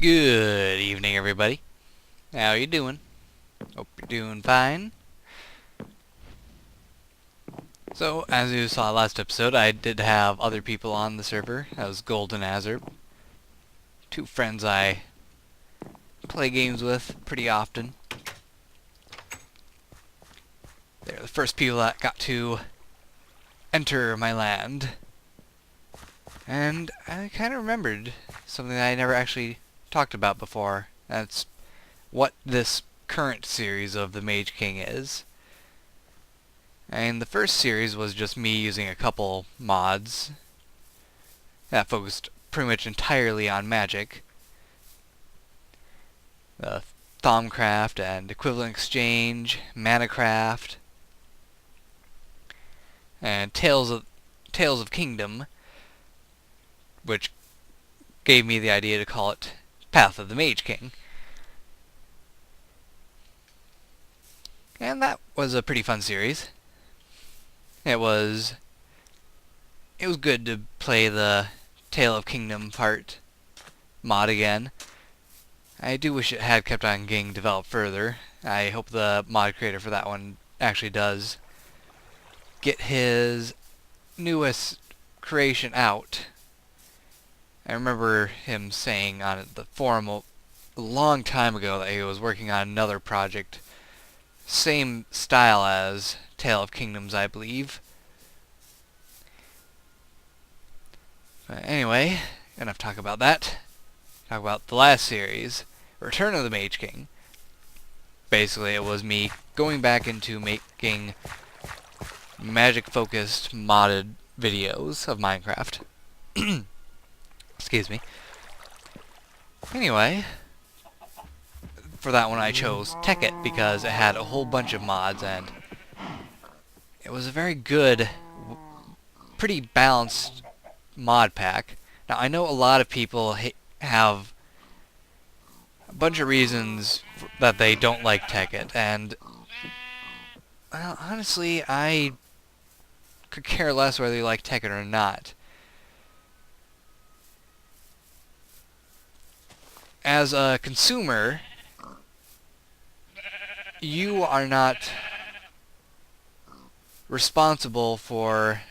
Good evening, everybody. How you doing? Hope you're doing fine. So, as you saw last episode, I did have other people on the server. That was Golden Azure, two friends I play games with pretty often. They're the first people that got to enter my land. And I kind of remembered something that I never actually talked about before. That's what this current series of the Mage King is. And the first series was just me using a couple mods that focused pretty much entirely on magic. Thaumcraft and Equivalent Exchange, Manacraft, and Tales of Kingdom, which gave me the idea to call it Path of the Mage King. And that was a pretty fun series. It was good to play the Tale of Kingdom part mod again. I do wish it had kept on getting developed further. I hope the mod creator for that one actually does get his newest creation out. I remember him saying on the forum a long time ago that he was working on another project, same style as Tale of Kingdoms, I believe. But anyway, enough talk about that. Talk about the last series, Return of the Mage King. Basically, it was me going back into making magic-focused modded videos of Minecraft. Excuse me. Anyway, for that one I chose Tekkit because it had a whole bunch of mods and it was a very good, pretty balanced mod pack. Now, I know a lot of people have a bunch of reasons that they don't like Tekkit, and well, honestly, I could care less whether you like Tekkit or not. As a consumer, you are not responsible for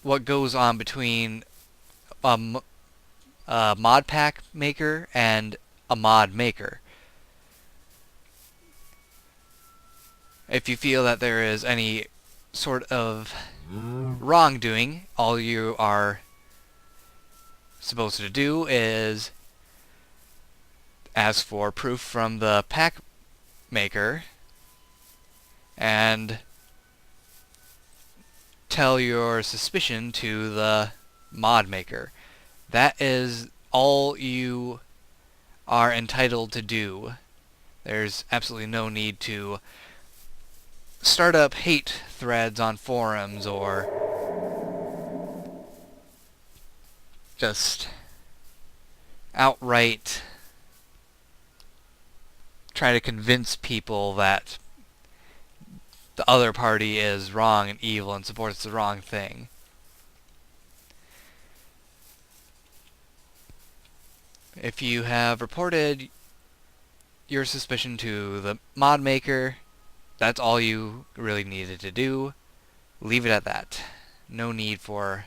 what goes on between a mod pack maker and a mod maker. If you feel that there is any sort of wrongdoing, all you are supposed to do is ask for proof from the pack maker and tell your suspicion to the mod maker. That is all you are entitled to do. There's absolutely no need to start up hate threads on forums or just outright try to convince people that the other party is wrong and evil and supports the wrong thing. If you have reported your suspicion to the mod maker, that's all you really needed to do. Leave it at that. No need for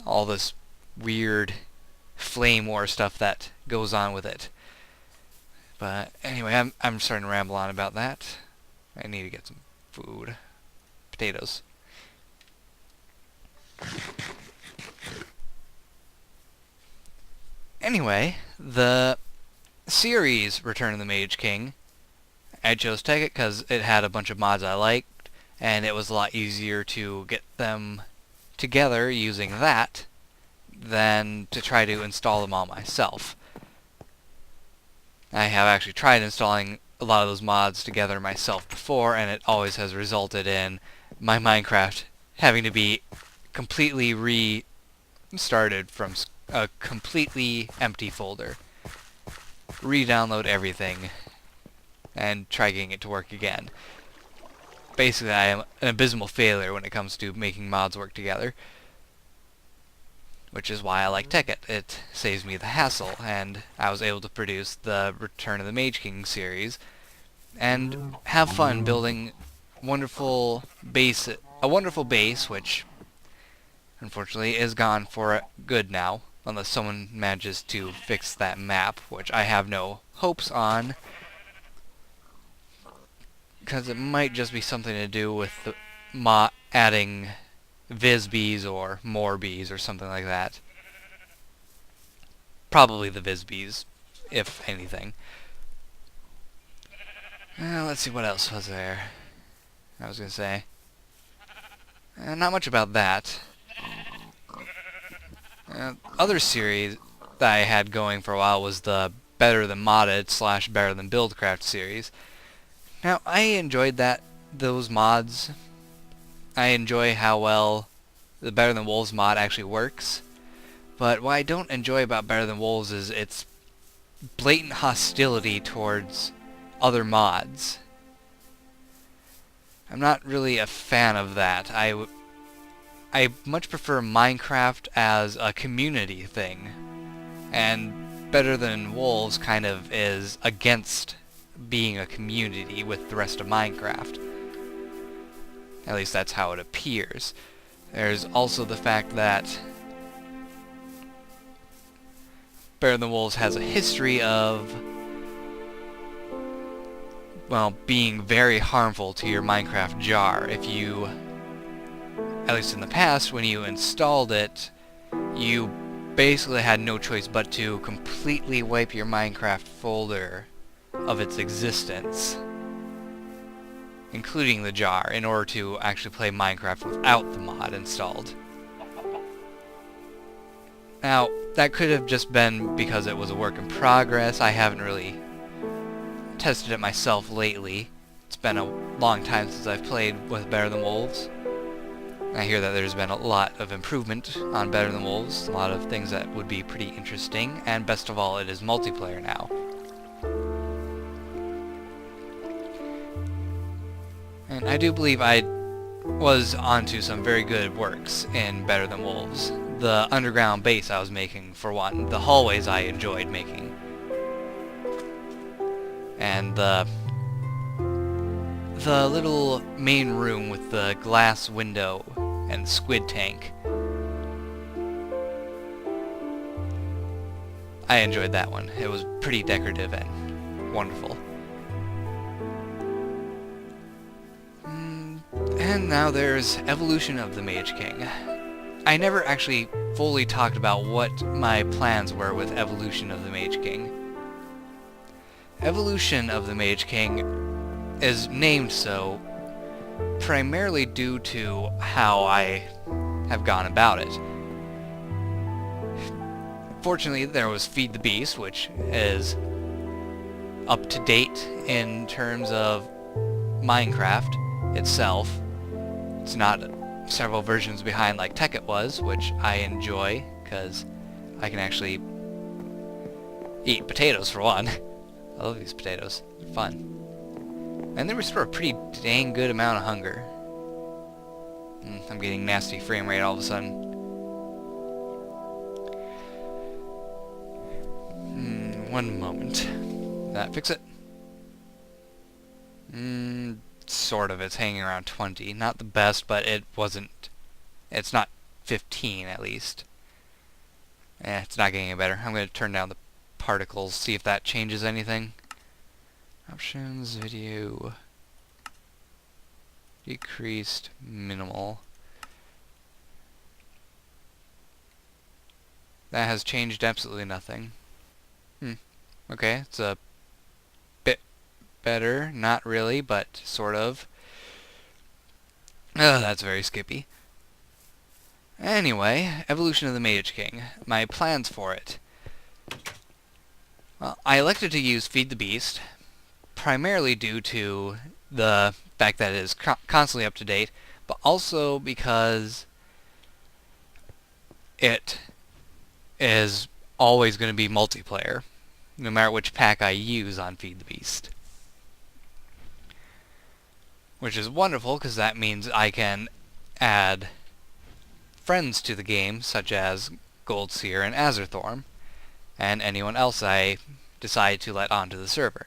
all this weird flame war stuff that goes on with it. But anyway, I'm starting to ramble on about that. I need to get some food. Potatoes. Anyway, the series Return of the Mage King, I chose Tekkit because it had a bunch of mods I liked, and it was a lot easier to get them together using that than to try to install them all myself. I have actually tried installing a lot of those mods together myself before, and it always has resulted in my Minecraft having to be completely restarted from a completely empty folder. Re-download everything and try getting it to work again. Basically, I am an abysmal failure when it comes to making mods work together. which is why I like Tekkit. It saves me the hassle, and I was able to produce the Return of the Mage King series and have fun building wonderful base, a wonderful base, which unfortunately is gone for good now, unless someone manages to fix that map, which I have no hopes on, because it might just be something to do with the adding Viz bees or more bees or something like that. Probably the Viz bees, if anything. Let's see, what else was there? I was going to say. Not much about that. Other series that I had going for a while was the Better Than Modded / Better Than Buildcraft series. Now, I enjoyed those mods. I enjoy how well the Better Than Wolves mod actually works. But what I don't enjoy about Better Than Wolves is its blatant hostility towards other mods. I'm not really a fan of that. I much prefer Minecraft as a community thing, and Better Than Wolves kind of is against being a community with the rest of Minecraft. At least that's how it appears. There's also the fact that Better Than Wolves has a history of, well, being very harmful to your Minecraft jar. If you, at least in the past, when you installed it, you basically had no choice but to completely wipe your Minecraft folder of its existence, including the jar, in order to actually play Minecraft without the mod installed. Now, that could have just been because it was a work in progress. I haven't really tested it myself lately. It's been a long time since I've played with Better Than Wolves. I hear that there's been a lot of improvement on Better Than Wolves, a lot of things that would be pretty interesting, and best of all, it is multiplayer now. And I do believe I was onto some very good works in Better Than Wolves. The underground base I was making, for one. The hallways I enjoyed making. And the little main room with the glass window and squid tank. I enjoyed that one. It was pretty decorative and wonderful. And now there's Evolution of the Mage King. I never actually fully talked about what my plans were with Evolution of the Mage King. Evolution of the Mage King is named so primarily due to how I have gone about it. Fortunately, there was Feed the Beast, which is up to date in terms of Minecraft itself. It's not several versions behind like Tekkit was, which I enjoy, because I can actually eat potatoes for one. I love these potatoes. They're fun. And they restore a pretty dang good amount of hunger. I'm getting nasty frame rate all of a sudden. One moment. That fix it? Sort of. It's hanging around 20. Not the best, but it wasn't... It's not 15, at least. It's not getting any better. I'm going to turn down the particles, see if that changes anything. Options, video... Decreased, minimal. That has changed absolutely nothing. Okay, it's a bit better. Not really, but sort of. That's very skippy. Anyway, Evolution of the Mage King. My plans for it. Well, I elected to use Feed the Beast, primarily due to the fact that it is constantly up to date, but also because it is always going to be multiplayer, no matter which pack I use on Feed the Beast. Which is wonderful, because that means I can add friends to the game, such as Goldseer and Azerthorm, and anyone else I decide to let onto the server.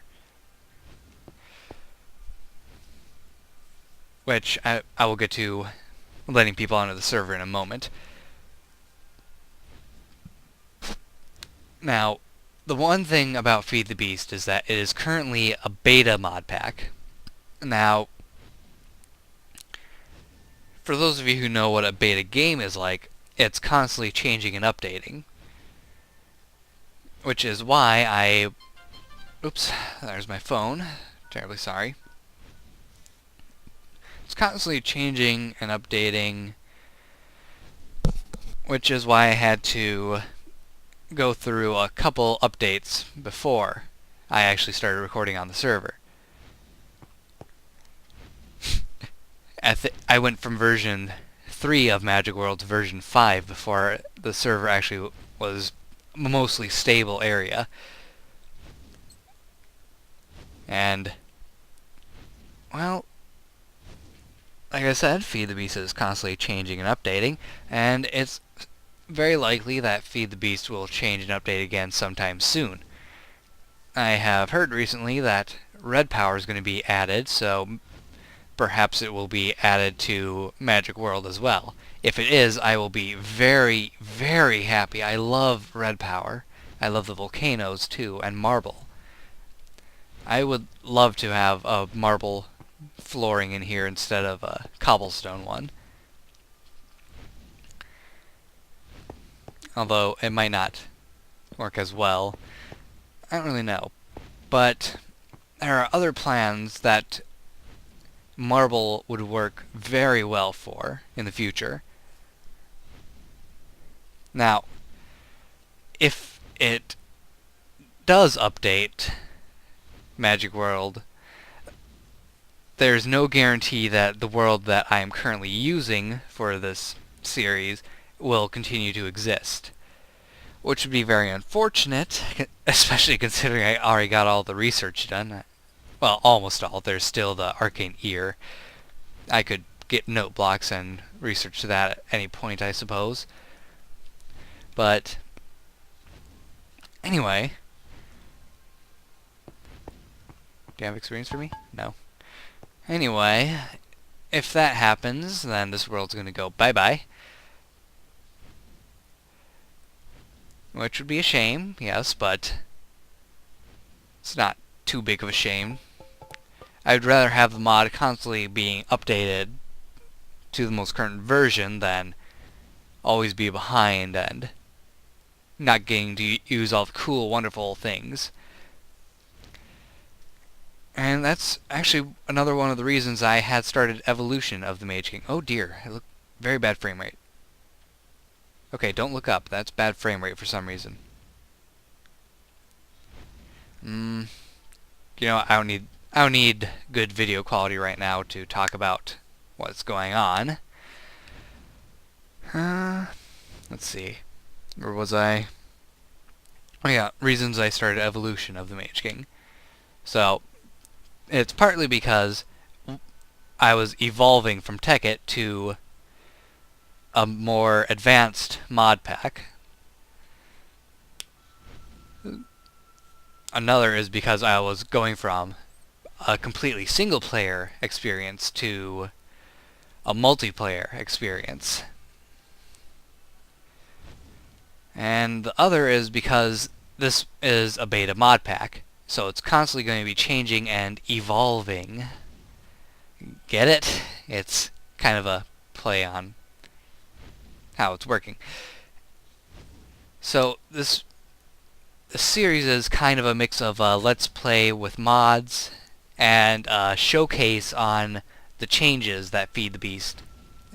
Which I will get to letting people onto the server in a moment. Now, the one thing about Feed the Beast is that it is currently a beta mod pack. Now, for those of you who know what a beta game is like, it's constantly changing and updating. Which is why I... Oops, there's my phone. Terribly sorry. It's constantly changing and updating, which is why I had to go through a couple updates before I actually started recording on the server. I went from version 3 of Magic World to version 5 before the server actually was a mostly stable area. And, well, like I said, Feed the Beast is constantly changing and updating, and it's very likely that Feed the Beast will change and update again sometime soon. I have heard recently that red power is going to be added, so perhaps it will be added to Magic World as well. If it is, I will be very, very happy. I love red power. I love the volcanoes too, and marble. I would love to have a marble flooring in here instead of a cobblestone one. Although it might not work as well. I don't really know. But there are other plans that marble would work very well for in the future. Now, if it does update Magic World, there's no guarantee that the world that I am currently using for this series will continue to exist. Which would be very unfortunate, especially considering I already got all the research done. Well, almost all. There's still the Arcane Ear. I could get note blocks and research that at any point, I suppose. But, anyway. Do you have experience for me? No. Anyway, if that happens, then this world's going to go bye-bye. Which would be a shame, yes, but it's not too big of a shame. I'd rather have the mod constantly being updated to the most current version than always be behind and not getting to use all the cool, wonderful things. And that's actually another one of the reasons I had started Evolution of the Mage King. Oh dear, I look very bad frame rate. Okay, don't look up. That's bad frame rate for some reason. You know, I don't need good video quality right now to talk about what's going on. Let's see. Where was I? Oh yeah, reasons I started Evolution of the Mage King. So, it's partly because I was evolving from Tekkit to a more advanced mod pack. Another is because I was going from a completely single-player experience to a multiplayer experience. And the other is because this is a beta mod pack, so it's constantly going to be changing and evolving. Get it? It's kind of a play on how it's working. So this series is kind of a mix of Let's Play with mods and a showcase on the changes that Feed the Beast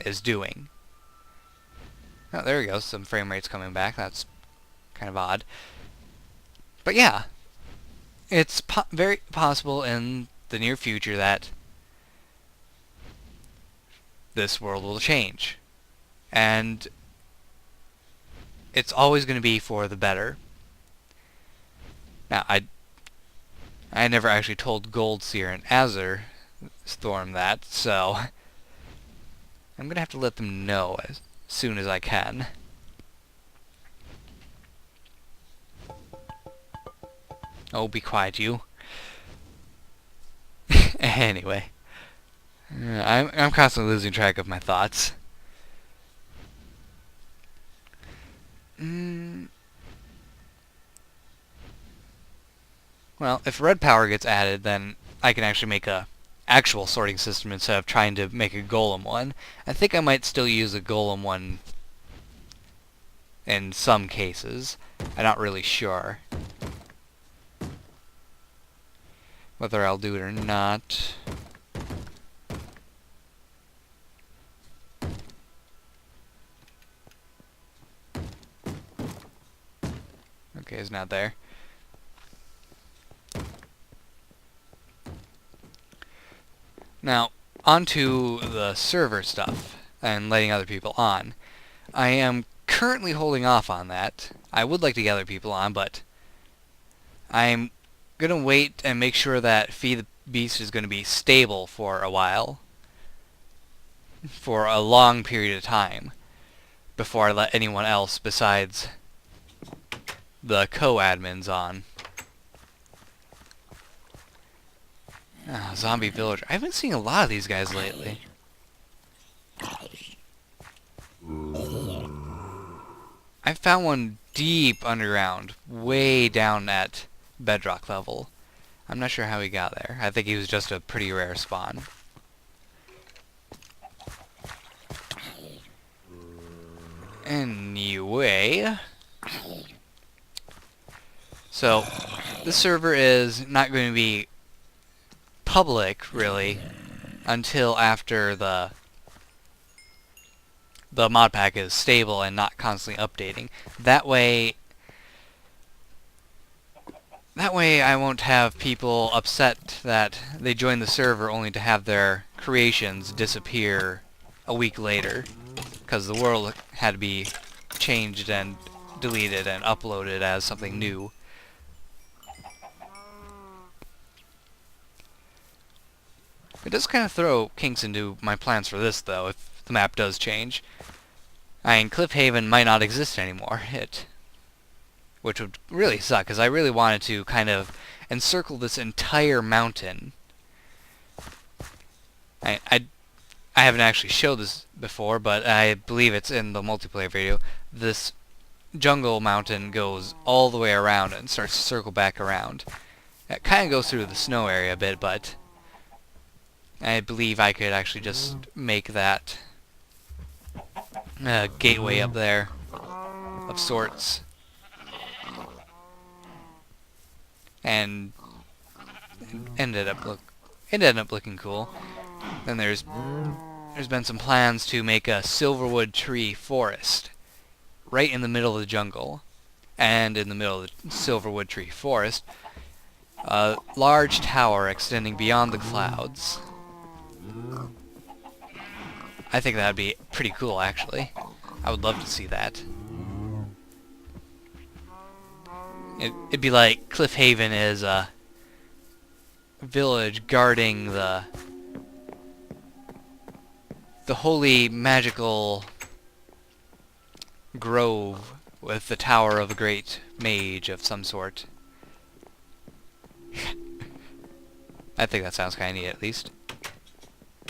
is doing. Oh, there we go. Some frame rates coming back. That's kind of odd. But yeah, it's very possible in the near future that this world will change. And it's always going to be for the better. Now, I never actually told Goldseer and Azerthorm that, so I'm going to have to let them know as soon as I can. Oh, be quiet, you. Anyway. I'm constantly losing track of my thoughts. Well, if red power gets added, then I can actually make a actual sorting system instead of trying to make a golem one. I think I might still use a golem one in some cases. I'm not really sure whether I'll do it or not. Okay, it's not there. Now, onto the server stuff and letting other people on. I am currently holding off on that. I would like to gather people on, but I'm going to wait and make sure that Feed the Beast is going to be stable for a while, for a long period of time, before I let anyone else besides the co-admins on. Zombie villager. I've been seeing a lot of these guys lately. I found one deep underground, way down at bedrock level. I'm not sure how he got there. I think he was just a pretty rare spawn. Anyway, so this server is not going to be public, really, until after the mod pack is stable and not constantly updating. That way I won't have people upset that they join the server only to have their creations disappear a week later, because the world had to be changed and deleted and uploaded as something new. It does kind of throw kinks into my plans for this, though, if the map does change. I mean, Cliffhaven might not exist anymore, which would really suck, because I really wanted to kind of encircle this entire mountain. I haven't actually showed this before, but I believe it's in the multiplayer video. This jungle mountain goes all the way around and starts to circle back around. It kind of goes through the snow area a bit, but I believe I could actually just make that gateway up there of sorts. And it ended up looking cool. Then there's been some plans to make a silverwood tree forest right in the middle of the jungle. And in the middle of the silverwood tree forest, a large tower extending beyond the clouds. I think that would be pretty cool, actually. I would love to see that. It'd be like Cliffhaven is a village guarding the holy magical grove with the tower of a great mage of some sort. I think that sounds kind of neat, at least.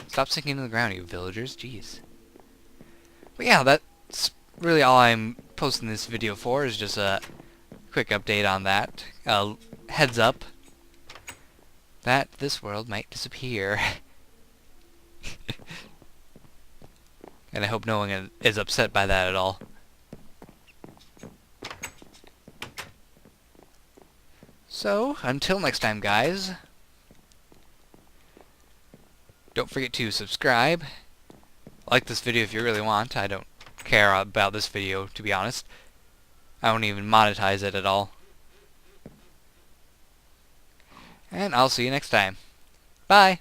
Stop sinking to the ground, you villagers. Jeez. But yeah, that's really all I'm posting this video for, is just a quick update on that. Heads up that this world might disappear. And I hope no one is upset by that at all. So, until next time, guys, don't forget to subscribe. Like this video if you really want. I don't care about this video, to be honest. I won't even monetize it at all. And I'll see you next time. Bye!